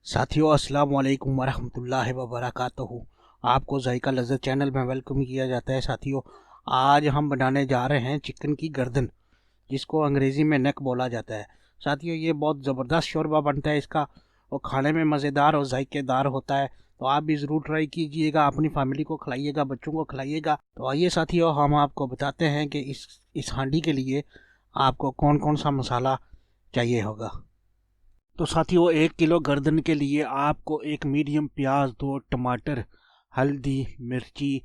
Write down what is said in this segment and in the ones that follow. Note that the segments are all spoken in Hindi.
साथियों अस्सलाम वालेकुम वरहमतुल्लाहि वबरकातुहू। आपको जायका लज़्ज़त चैनल में वेलकम किया जाता है। साथियों, आज हम बनाने जा रहे हैं चिकन की गर्दन, जिसको अंग्रेज़ी में नेक बोला जाता है। साथियों, ये बहुत ज़बरदस्त शोरबा बनता है इसका, और खाने में मज़ेदार और जायकेदार होता है। तो आप भी ज़रूर ट्राई कीजिएगा, अपनी फैमिली को खिलाइएगा, बच्चों को खिलाइएगा। तो आइए साथियों, हम आपको बताते हैं कि इस हांडी के लिए आपको कौन कौन सा मसाला चाहिए होगा। तो साथियों, 1 किलो गर्दन के लिए आपको एक मीडियम प्याज, 2 टमाटर, हल्दी, मिर्ची,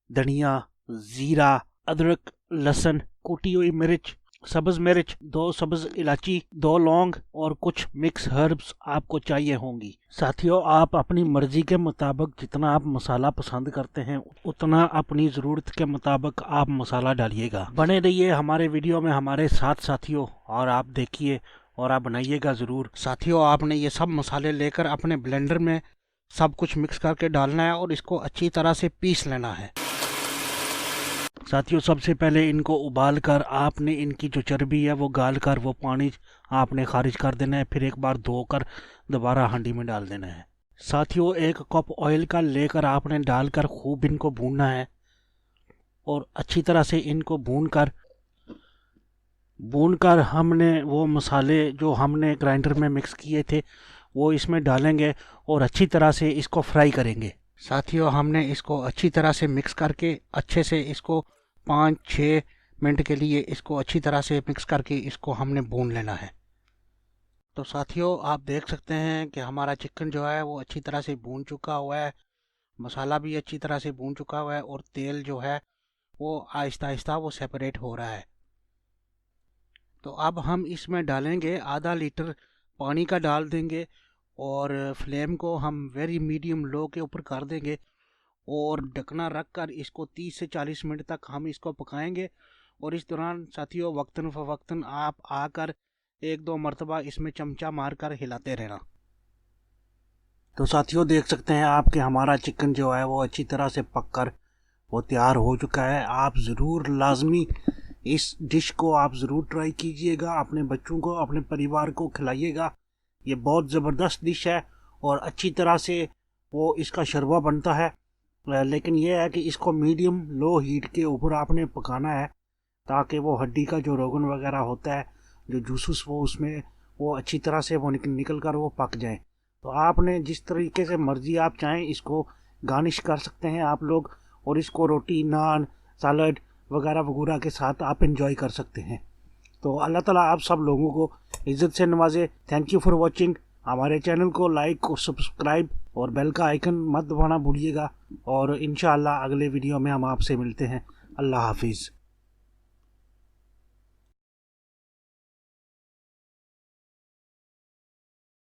धनिया, ज़ीरा, अदरक, लहसुन, कुटी हुई मिर्च, सब्ज़ मिर्च, 2 सब्ज़ इलायची, 2 लौंग और कुछ मिक्स हर्ब्स आपको चाहिए होंगी। साथियों, आप अपनी मर्ज़ी के मुताबिक जितना आप मसाला पसंद करते हैं उतना अपनी ज़रूरत के मुताबिक आप मसाला डालिएगा। बने रहिए हमारे वीडियो में हमारे साथ साथियों, और आप देखिए और आप बनाइएगा ज़रूर। साथियों, आपने ये सब मसाले लेकर अपने ब्लेंडर में सब कुछ मिक्स करके डालना है और इसको अच्छी तरह से पीस लेना है। साथियों, सबसे पहले इनको उबाल कर आपने इनकी जो चर्बी है वो गाल कर वो पानी आपने खारिज कर देना है। फिर एक बार धोकर दोबारा हांडी में डाल देना है। साथियों, 1 कप ऑयल का लेकर आपने डालकर खूब इनको भूनना है और अच्छी तरह से इनको भूनकर हमने वो मसाले जो हमने ग्राइंडर में मिक्स किए थे वो इसमें डालेंगे और अच्छी तरह से इसको फ्राई करेंगे। साथियों, हमने इसको अच्छी तरह से मिक्स करके अच्छे से इसको 5-6 मिनट के लिए इसको अच्छी तरह से मिक्स करके इसको हमने भून लेना है। तो साथियों, आप देख सकते हैं कि हमारा चिकन जो है वो अच्छी तरह से भून चुका हुआ है, मसाला भी अच्छी तरह से भून चुका हुआ है और तेल जो है वो आहिस्ता आहिस्ता वो सेपरेट हो रहा है। तो अब हम इसमें डालेंगे आधा लीटर पानी का डाल देंगे और फ्लेम को हम वेरी मीडियम लो के ऊपर कर देंगे और ढकना रख कर इसको 30 से 40 मिनट तक हम इसको पकाएंगे। और इस दौरान साथियों, वक्तन फ़वक्तन आप आकर 1-2 मरतबा इसमें चमचा मार कर हिलाते रहना। तो साथियों, देख सकते हैं आप कि हमारा चिकन जो है वो अच्छी तरह से पक कर वो तैयार हो चुका है। आप ज़रूर लाजमी इस डिश को आप ज़रूर ट्राई कीजिएगा, अपने बच्चों को, अपने परिवार को खिलाइएगा। ये बहुत ज़बरदस्त डिश है और अच्छी तरह से वो इसका शरबा बनता है। लेकिन ये है कि इसको मीडियम लो हीट के ऊपर आपने पकाना है ताकि वो हड्डी का जो रोगन वगैरह होता है, जो जूसूस वो उसमें वो अच्छी तरह से वो निकल कर वो पक जाए। तो आपने जिस तरीके से मर्ज़ी आप चाहें इसको गार्निश कर सकते हैं आप लोग, और इसको रोटी, नान, सलाद वगैरह वगैरह के साथ आप एंजॉय कर सकते हैं। तो अल्लाह ताला आप सब लोगों को इज़्ज़त से नवाजे। Thank you for watching. हमारे चैनल को लाइक और सब्सक्राइब और बेल का आइकन मत दबाना भूलिएगा। और इंशाअल्लाह अगले वीडियो में हम आपसे मिलते हैं। अल्लाह हाफिज़।